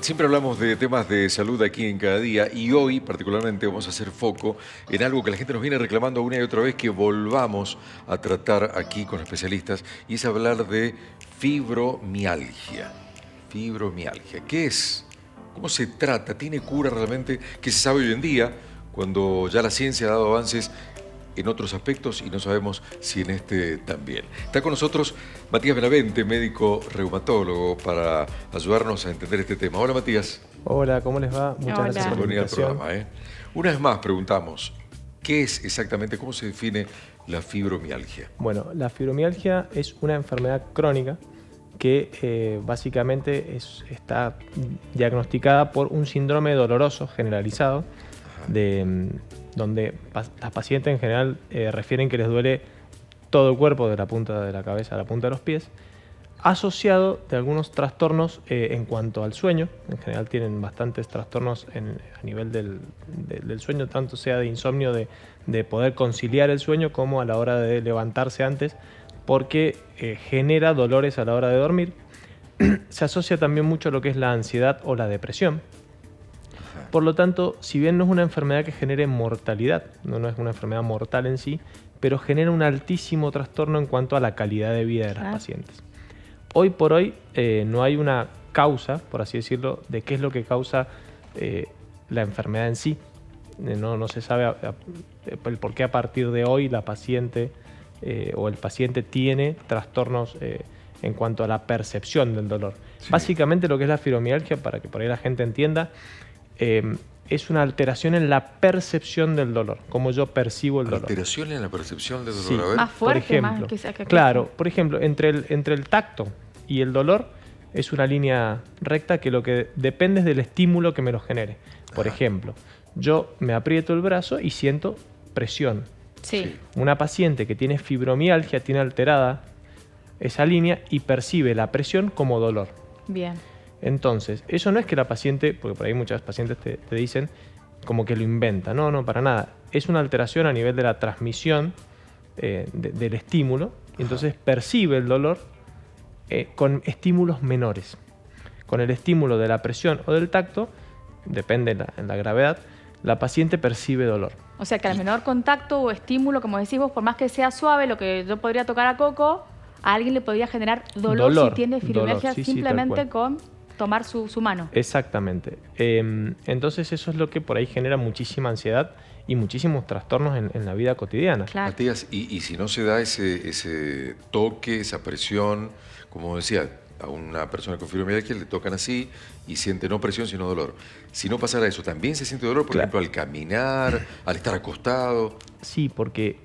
Siempre hablamos de temas de salud aquí en Cada Día y hoy particularmente vamos a hacer foco en algo que la gente nos viene reclamando una y otra vez que volvamos a tratar aquí con especialistas y es hablar de fibromialgia. Fibromialgia, ¿qué es? ¿Cómo se trata? ¿Tiene cura realmente? ¿Qué se sabe hoy en día cuando ya la ciencia ha dado avances en otros aspectos y no sabemos si en este también? Está con nosotros Matías Benavente, médico reumatólogo, para ayudarnos a entender este tema. Hola, Matías. Hola, ¿cómo les va? Muchas gracias por la Bienvenido al invitación. programa. Una vez más preguntamos, ¿qué es exactamente, cómo se define la fibromialgia? Bueno, la fibromialgia es una enfermedad crónica que básicamente está diagnosticada por un síndrome doloroso generalizado, donde las pacientes en general refieren que les duele todo el cuerpo, de la punta de la cabeza a la punta de los pies, asociado de algunos trastornos en cuanto al sueño. En general tienen bastantes trastornos a nivel del sueño, tanto sea de insomnio, de poder conciliar el sueño, como a la hora de levantarse antes, porque genera dolores a la hora de dormir. Se asocia también mucho a lo que es la ansiedad o la depresión. Por lo tanto, si bien no es una enfermedad que genere mortalidad, no es una enfermedad mortal en sí, pero genera un altísimo trastorno en cuanto a la calidad de vida de las pacientes. Hoy por hoy no hay una causa, por así decirlo, de qué es lo que causa la enfermedad en sí. No se sabe el por qué a partir de hoy la paciente o el paciente tiene trastornos en cuanto a la percepción del dolor. Sí. Básicamente lo que es la fibromialgia, para que por ahí la gente entienda, es una alteración en la percepción del dolor, como yo percibo el dolor. ¿Alteración en la percepción del dolor? Sí. A ver. Más fuerte, por ejemplo, más que claro, por ejemplo, entre el tacto y el dolor es una línea recta que lo que depende es del estímulo que me lo genere. Por ejemplo, yo me aprieto el brazo y siento presión. Sí. Una paciente que tiene fibromialgia tiene alterada esa línea y percibe la presión como dolor. Bien. Entonces, eso no es que la paciente, porque por ahí muchas pacientes te dicen como que lo inventa. No, para nada. Es una alteración a nivel de la transmisión del estímulo. Entonces percibe el dolor con estímulos menores. Con el estímulo de la presión o del tacto, depende en la gravedad, la paciente percibe dolor. O sea que al menor contacto o estímulo, como decís vos, por más que sea suave, lo que yo podría tocar a Coco, a alguien le podría generar dolor si tiene fibromialgia, simplemente con tomar su mano. Exactamente. Entonces eso es lo que por ahí genera muchísima ansiedad y muchísimos trastornos en la vida cotidiana. Claro. Matías, y si no se da ese toque, esa presión, como decía, a una persona con fibromialgia le tocan así y siente no presión sino dolor. Si no pasara eso, ¿también se siente dolor, por ejemplo, al caminar, al estar acostado? Sí, porque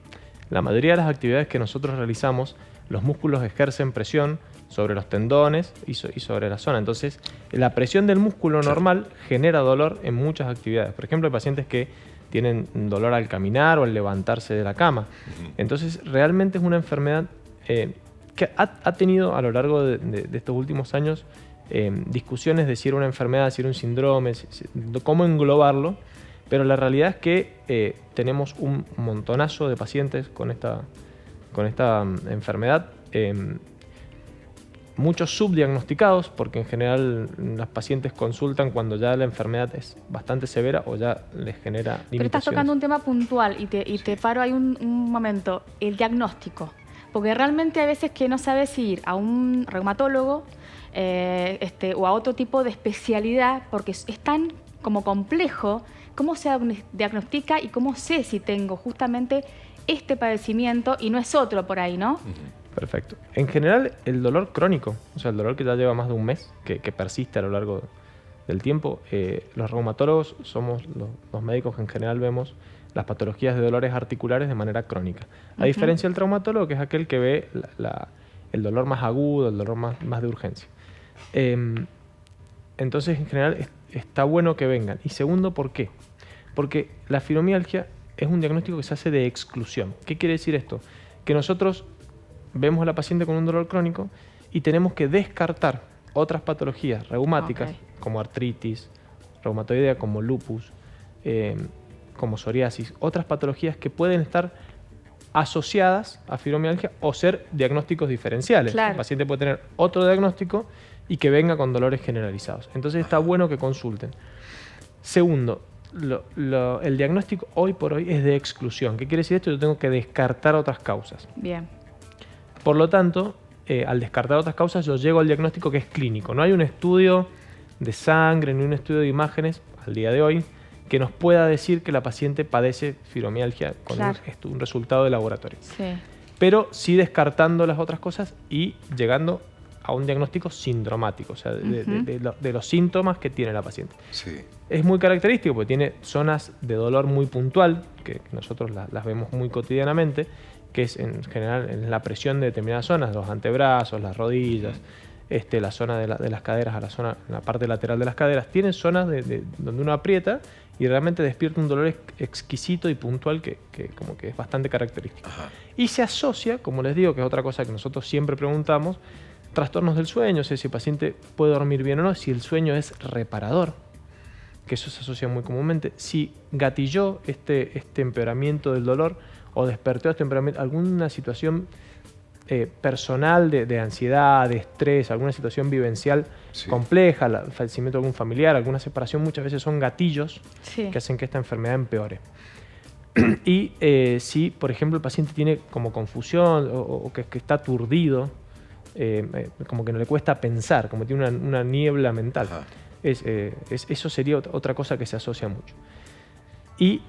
la mayoría de las actividades que nosotros realizamos, los músculos ejercen presión sobre los tendones y sobre la zona. Entonces, la presión del músculo normal genera dolor en muchas actividades. Por ejemplo, hay pacientes que tienen dolor al caminar o al levantarse de la cama. Entonces, realmente es una enfermedad que ha tenido a lo largo de estos últimos años discusiones de si era una enfermedad, si era un síndrome, cómo englobarlo, pero la realidad es que tenemos un montonazo de pacientes con esta enfermedad, muchos subdiagnosticados, porque en general las pacientes consultan cuando ya la enfermedad es bastante severa o ya les genera limitaciones. Pero estás tocando un tema puntual y te paro ahí un momento, el diagnóstico. Porque realmente hay veces que no sabes si ir a un reumatólogo o a otro tipo de especialidad, porque es tan como complejo cómo se diagnostica y cómo sé si tengo justamente este padecimiento y no es otro por ahí, ¿no? Perfecto. En general, el dolor crónico, o sea, el dolor que ya lleva más de un mes, que persiste a lo largo del tiempo, los reumatólogos somos los médicos que en general vemos las patologías de dolores articulares de manera crónica. A diferencia del traumatólogo, que es aquel que ve el dolor más agudo, el dolor más de urgencia. Entonces, en general, está bueno que vengan. Y segundo, ¿por qué? Porque la fibromialgia es un diagnóstico que se hace de exclusión. ¿Qué quiere decir esto? Que nosotros vemos a la paciente con un dolor crónico y tenemos que descartar otras patologías reumáticas, como artritis, reumatoidea, como lupus, como psoriasis, otras patologías que pueden estar asociadas a fibromialgia o ser diagnósticos diferenciales. Claro. El paciente puede tener otro diagnóstico y que venga con dolores generalizados. Entonces está bueno que consulten. Segundo, el diagnóstico hoy por hoy es de exclusión. ¿Qué quiere decir esto? Yo tengo que descartar otras causas. Bien. Por lo tanto, al descartar otras causas, yo llego al diagnóstico que es clínico. No hay un estudio de sangre ni un estudio de imágenes al día de hoy que nos pueda decir que la paciente padece fibromialgia con un resultado de laboratorio. Sí. Pero sí descartando las otras cosas y llegando a un diagnóstico sindromático, o sea, de los síntomas que tiene la paciente. Sí. Es muy característico porque tiene zonas de dolor muy puntual, que nosotros las vemos muy cotidianamente, que es en general en la presión de determinadas zonas, los antebrazos, las rodillas, la zona de las caderas, la parte lateral de las caderas. Tiene zonas donde uno aprieta y realmente despierta un dolor exquisito y puntual que como que es bastante característico. Ajá. Y se asocia, como les digo, que es otra cosa que nosotros siempre preguntamos, trastornos del sueño, o sea, si el paciente puede dormir bien o no, si el sueño es reparador, que eso se asocia muy comúnmente, si gatilló este empeoramiento del dolor o despertó este empeoramiento, alguna situación personal de ansiedad, de estrés, alguna situación vivencial compleja, el fallecimiento de algún familiar, alguna separación, muchas veces son gatillos que hacen que esta enfermedad empeore. Y si, por ejemplo, el paciente tiene como confusión o que está aturdido, como que no le cuesta pensar, como tiene una niebla mental. Eso sería otra cosa que se asocia mucho. Y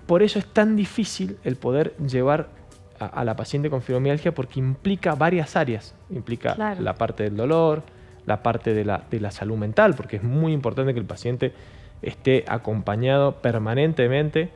por eso es tan difícil el poder llevar a la paciente con fibromialgia, porque implica varias áreas. Implica la parte del dolor, la parte de la salud mental, porque es muy importante que el paciente esté acompañado permanentemente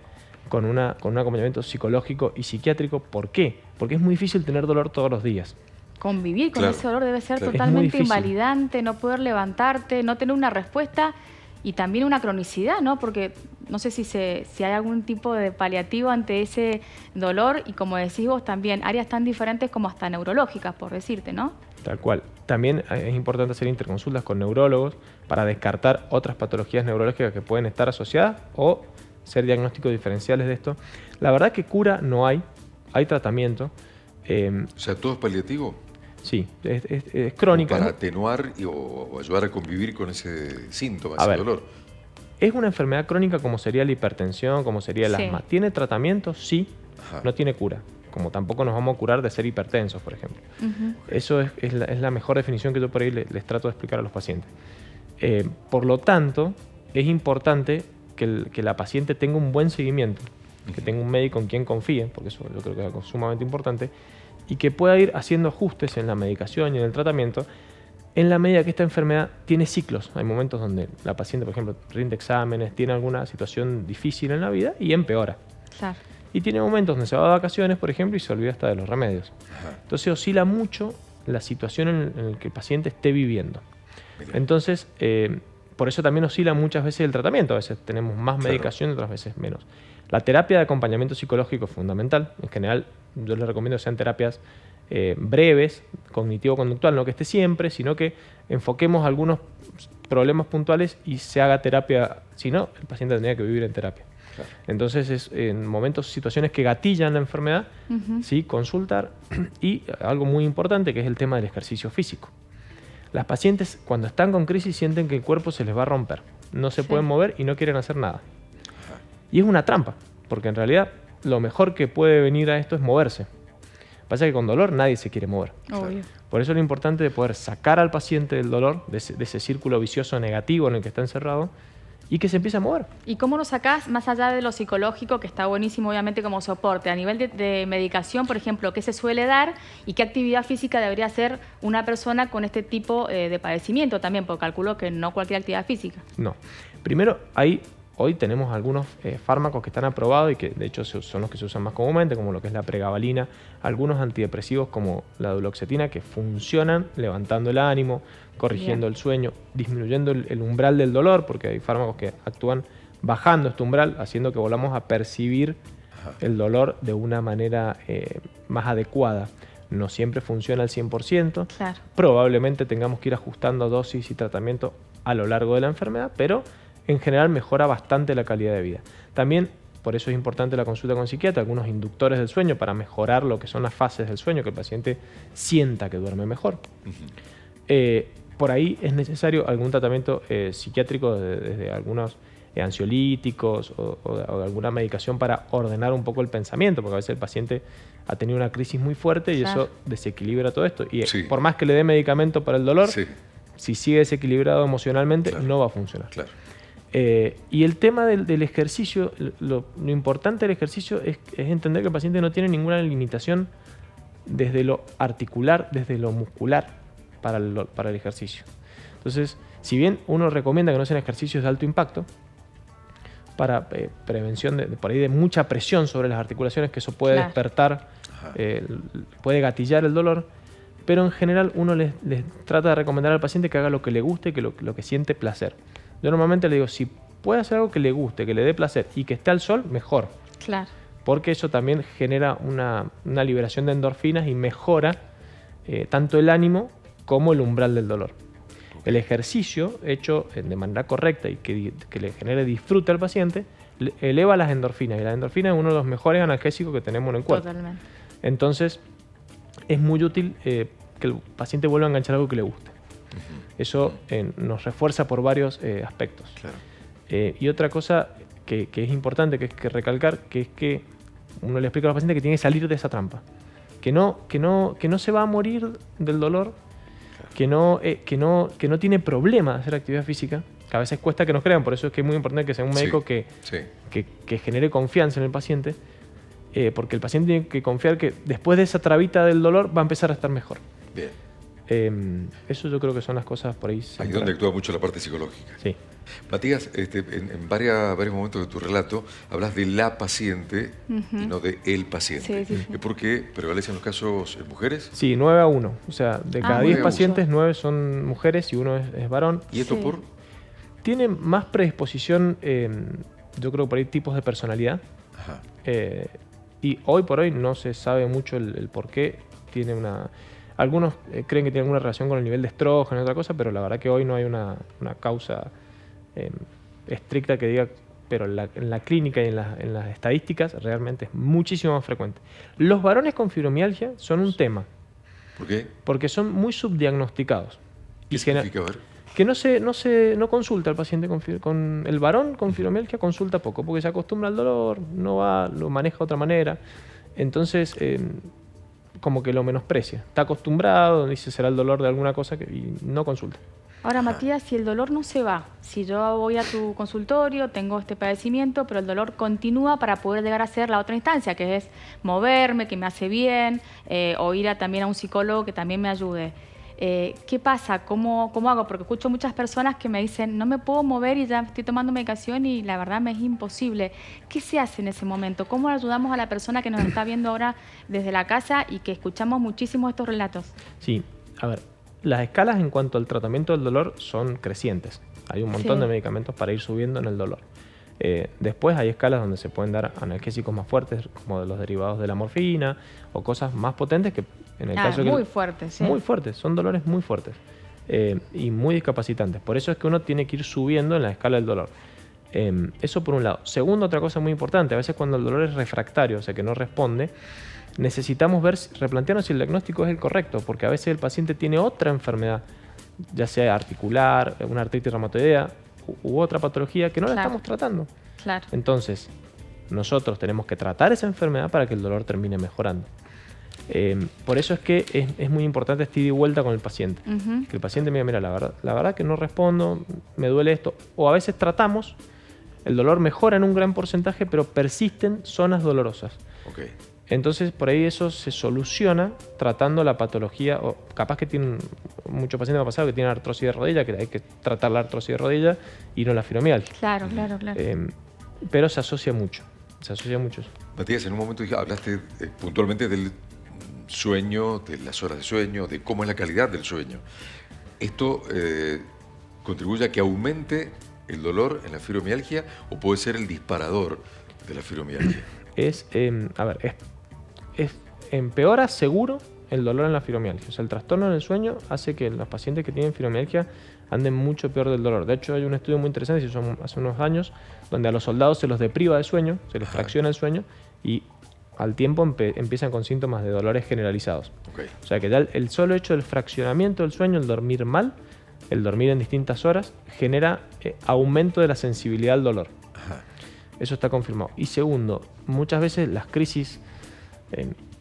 con un acompañamiento psicológico y psiquiátrico. ¿Por qué? Porque es muy difícil tener dolor todos los días. Convivir con ese dolor debe ser totalmente invalidante, no poder levantarte, no tener una respuesta y también una cronicidad, ¿no? Porque no sé si hay algún tipo de paliativo ante ese dolor y, como decís vos, también áreas tan diferentes como hasta neurológicas, por decirte, ¿no? Tal cual. También es importante hacer interconsultas con neurólogos para descartar otras patologías neurológicas que pueden estar asociadas o ser diagnósticos diferenciales de esto. La verdad que cura no hay tratamiento. O sea, ¿todo es paliativo? Sí, es crónica. Para atenuar o ayudar a convivir con ese síntoma, ese dolor. Es una enfermedad crónica como sería la hipertensión, como sería el asma. ¿Tiene tratamiento? Sí. No tiene cura. Como tampoco nos vamos a curar de ser hipertensos, por ejemplo. Eso es la mejor definición que yo por ahí les trato de explicar a los pacientes. Por lo tanto, es importante que la paciente tenga un buen seguimiento, que tenga un médico en quien confíe, porque eso yo creo que es algo sumamente importante, y que pueda ir haciendo ajustes en la medicación y en el tratamiento en la medida que esta enfermedad tiene ciclos. Hay momentos donde la paciente, por ejemplo, rinde exámenes, tiene alguna situación difícil en la vida y empeora. Claro. Y tiene momentos donde se va de vacaciones, por ejemplo, y se olvida hasta de los remedios. Entonces oscila mucho la situación en la que el paciente esté viviendo. Entonces, por eso también oscila muchas veces el tratamiento. A veces tenemos más medicación, otras veces menos. La terapia de acompañamiento psicológico es fundamental. En general, yo les recomiendo que sean terapias breves, cognitivo-conductual, no que esté siempre, sino que enfoquemos algunos problemas puntuales y se haga terapia. Si no, el paciente tendría que vivir en terapia. Entonces, en momentos, situaciones que gatillan la enfermedad, ¿sí? Consultar. Y algo muy importante, que es el tema del ejercicio físico. Las pacientes, cuando están con crisis, sienten que el cuerpo se les va a romper. No se pueden mover y no quieren hacer nada. Y es una trampa, porque en realidad lo mejor que puede venir a esto es moverse. Pasa que con dolor nadie se quiere mover. Obvio. Por eso es lo importante de poder sacar al paciente del dolor, de ese círculo vicioso negativo en el que está encerrado, y que se empiece a mover. ¿Y cómo lo sacás más allá de lo psicológico, que está buenísimo obviamente como soporte? A nivel de medicación, por ejemplo, ¿qué se suele dar y qué actividad física debería hacer una persona con este tipo de padecimiento también? Porque calculo que no cualquier actividad física. No. Primero, hoy tenemos algunos fármacos que están aprobados y que de hecho son los que se usan más comúnmente, como lo que es la pregabalina, algunos antidepresivos como la duloxetina, que funcionan levantando el ánimo, corrigiendo el sueño, disminuyendo el umbral del dolor, porque hay fármacos que actúan bajando este umbral, haciendo que volvamos a percibir el dolor de una manera más adecuada. No siempre funciona al 100%. Claro. Probablemente tengamos que ir ajustando dosis y tratamiento a lo largo de la enfermedad, pero en general mejora bastante la calidad de vida. También, por eso es importante la consulta con el psiquiatra, algunos inductores del sueño para mejorar lo que son las fases del sueño, que el paciente sienta que duerme mejor. por ahí es necesario algún tratamiento psiquiátrico desde algunos ansiolíticos o alguna medicación para ordenar un poco el pensamiento, porque a veces el paciente ha tenido una crisis muy fuerte y eso desequilibra todo esto. Y por más que le dé medicamento para el dolor, si sigue desequilibrado emocionalmente, no va a funcionar. Claro. Y el tema del ejercicio, lo importante del ejercicio es entender que el paciente no tiene ninguna limitación desde lo articular, desde lo muscular para el ejercicio. Entonces, si bien uno recomienda que no sean ejercicios de alto impacto, para prevención por ahí de mucha presión sobre las articulaciones, que eso puede despertar, puede gatillar el dolor, pero en general uno les trata de recomendar al paciente que haga lo que le guste, que lo que siente placer. Yo normalmente le digo, si puede hacer algo que le guste, que le dé placer y que esté al sol, mejor. Claro. Porque eso también genera una liberación de endorfinas y mejora tanto el ánimo como el umbral del dolor. El ejercicio hecho de manera correcta y que le genere disfrute al paciente eleva las endorfinas, y la endorfina es uno de los mejores analgésicos que tenemos en el cuerpo. Totalmente. Entonces es muy útil que el paciente vuelva a enganchar algo que le guste. Eso nos refuerza por varios aspectos. Claro. Y otra cosa que es importante que recalcar, que es que uno le explica a los pacientes que tiene que salir de esa trampa, que no se va a morir del dolor, que no tiene problema de hacer actividad física, que a veces cuesta que nos crean. Por eso es que es muy importante que sea un médico que genere confianza en el paciente, porque el paciente tiene que confiar que después de esa trabita del dolor va a empezar a estar mejor. Bien. Eso yo creo que son las cosas por ahí. Ahí donde actúa mucho la parte psicológica. Sí. Matías, en varios momentos de tu relato hablas de la paciente y no de el paciente. ¿Es porque prevalecen los casos en mujeres? Sí, 9-1. O sea, de cada 10 pacientes, 9 son mujeres y 1 es varón. ¿Y esto por? Tiene más predisposición, yo creo, por ahí tipos de personalidad. Ajá. Y hoy por hoy no se sabe mucho el por qué tiene una... Algunos creen que tiene alguna relación con el nivel de estrógeno y otra cosa, pero la verdad que hoy no hay una causa estricta que diga, pero en la clínica y en las estadísticas realmente es muchísimo más frecuente. Los varones con fibromialgia son un tema. ¿Por qué? Porque son muy subdiagnosticados. ¿Qué significa? A ver. Que no consulta al paciente con el varón con fibromialgia, consulta poco, porque se acostumbra al dolor, no va, lo maneja de otra manera. Entonces, como que lo menosprecia. Está acostumbrado, dice será el dolor de alguna cosa y no consulta. Ahora, Matías, si el dolor no se va, si yo voy a tu consultorio, tengo este padecimiento, pero el dolor continúa para poder llegar a hacer la otra instancia, que es moverme, que me hace bien, o ir también a un psicólogo que también me ayude. ¿Qué pasa? ¿Cómo hago? Porque escucho muchas personas que me dicen, no me puedo mover y ya estoy tomando medicación y la verdad me es imposible. ¿Qué se hace en ese momento? ¿Cómo ayudamos a la persona que nos está viendo ahora desde la casa y que escuchamos muchísimo estos relatos? Sí, a ver, las escalas en cuanto al tratamiento del dolor son crecientes. Hay un montón de medicamentos para ir subiendo en el dolor. Después hay escalas donde se pueden dar analgésicos más fuertes, como de los derivados de la morfina, o cosas más potentes que en el caso muy fuertes, sí. Muy fuertes, son dolores muy fuertes y muy discapacitantes. Por eso es que uno tiene que ir subiendo en la escala del dolor. Eso por un lado. Segundo, otra cosa muy importante, a veces cuando el dolor es refractario, o sea que no responde, necesitamos replantearnos si el diagnóstico es el correcto, porque a veces el paciente tiene otra enfermedad, ya sea articular, una artritis reumatoidea u otra patología que no la estamos tratando. Claro. Entonces, nosotros tenemos que tratar esa enfermedad para que el dolor termine mejorando. Por eso es que es muy importante este ida y vuelta con el paciente. Que el paciente me diga, mira, la verdad que no respondo, me duele esto. O a veces tratamos, el dolor mejora en un gran porcentaje, pero persisten zonas dolorosas. Okay. Entonces, por ahí eso se soluciona tratando la patología, o capaz que muchos pacientes me ha pasado que tienen artrosis de rodilla, que hay que tratar la artrosis de rodilla y no la fibromialgia. Claro. Pero se asocia mucho. Matías, en un momento hablaste puntualmente del sueño, de las horas de sueño, de cómo es la calidad del sueño. ¿Esto contribuye a que aumente el dolor en la fibromialgia o puede ser el disparador de la fibromialgia? Empeora seguro el dolor en la fibromialgia. O sea, el trastorno en el sueño hace que los pacientes que tienen fibromialgia anden mucho peor del dolor. De hecho, hay un estudio muy interesante, se hizo hace unos años, donde a los soldados se los depriva de sueño, se les fracciona el sueño y al tiempo empiezan con síntomas de dolores generalizados. Okay. O sea que ya el solo hecho del fraccionamiento del sueño, el dormir mal, el dormir en distintas horas genera aumento de la sensibilidad al dolor. Ajá. Eso está confirmado. Y segundo, muchas veces las crisis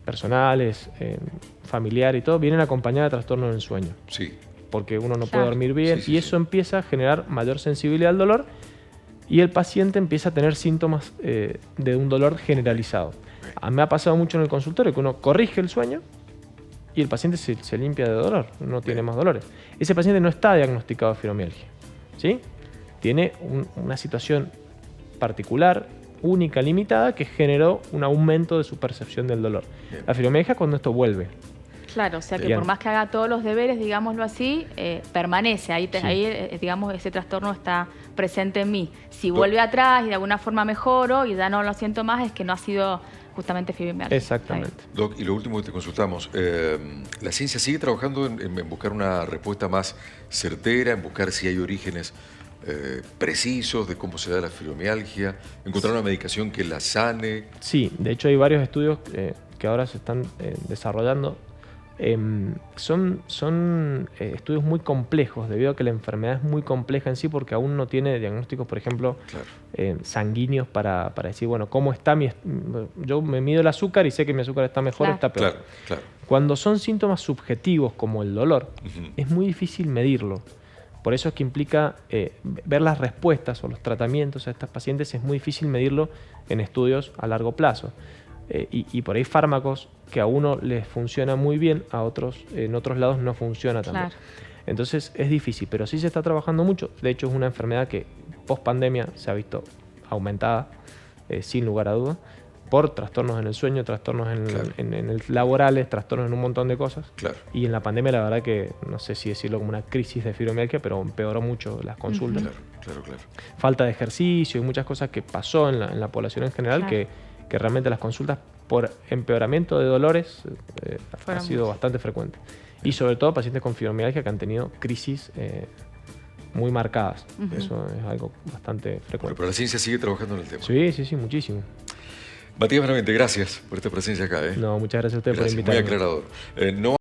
personales, familiares y todo, vienen acompañadas de trastornos del sueño. Sí. Porque uno no puede Claro. dormir bien Sí, sí, y eso empieza a generar mayor sensibilidad al dolor y el paciente empieza a tener síntomas de un dolor generalizado. A mí me ha pasado mucho en el consultorio que uno corrige el sueño y el paciente se limpia de dolor, no tiene más dolores. Ese paciente no está diagnosticado de fibromialgia, ¿sí? Tiene una situación particular, única, limitada, que generó un aumento de su percepción del dolor. Bien. La fibromialgia es cuando esto vuelve. Claro, o sea que Bien. por más que haga todos los deberes, digámoslo así, permanece. Ahí, Sí. digamos, ese trastorno está presente en mí. Si Doc- vuelve atrás y de alguna forma mejoro y ya no lo siento más, es que no ha sido justamente fibromialgia. Exactamente. Doc, y lo último que te consultamos, ¿la ciencia sigue trabajando en buscar una respuesta más certera, en buscar si hay orígenes precisos de cómo se da la fibromialgia, encontrar una medicación que la sane? Sí, de hecho hay varios estudios que ahora se están desarrollando. Son estudios muy complejos debido a que la enfermedad es muy compleja en sí porque aún no tiene diagnósticos, por ejemplo, Claro. sanguíneos para decir, bueno, ¿cómo está yo me mido el azúcar y sé que mi azúcar está mejor o Claro. está peor? Claro, claro. Cuando son síntomas subjetivos como el dolor, Ujú. es muy difícil medirlo. Por eso es que implica ver las respuestas o los tratamientos a estos pacientes, es muy difícil medirlo en estudios a largo plazo. Y por ahí fármacos que a uno les funciona muy bien, a otros en otros lados no funciona también. Claro. Entonces es difícil, pero sí se está trabajando mucho. De hecho es una enfermedad que post pandemia se ha visto aumentada, sin lugar a dudas, por trastornos en el sueño, trastornos Claro. en el laborales, trastornos en un montón de cosas. Claro. Y en la pandemia la verdad que, no sé si decirlo como una crisis de fibromialgia, pero empeoró mucho las consultas. Claro, claro, claro. Falta de ejercicio y muchas cosas que pasó en la población en general Claro. que realmente las consultas por empeoramiento de dolores ha Fueron sido muchas. bastante frecuente. Y sobre todo pacientes con fibromialgia que han tenido crisis muy marcadas. Ujú. Eso es algo bastante Bueno, frecuente. pero la ciencia sigue trabajando en el tema. Sí, sí, sí, muchísimo. Matías Benavente, gracias por esta presencia acá. No, muchas gracias a ustedes por Gracias, muy invitarme. aclarador. No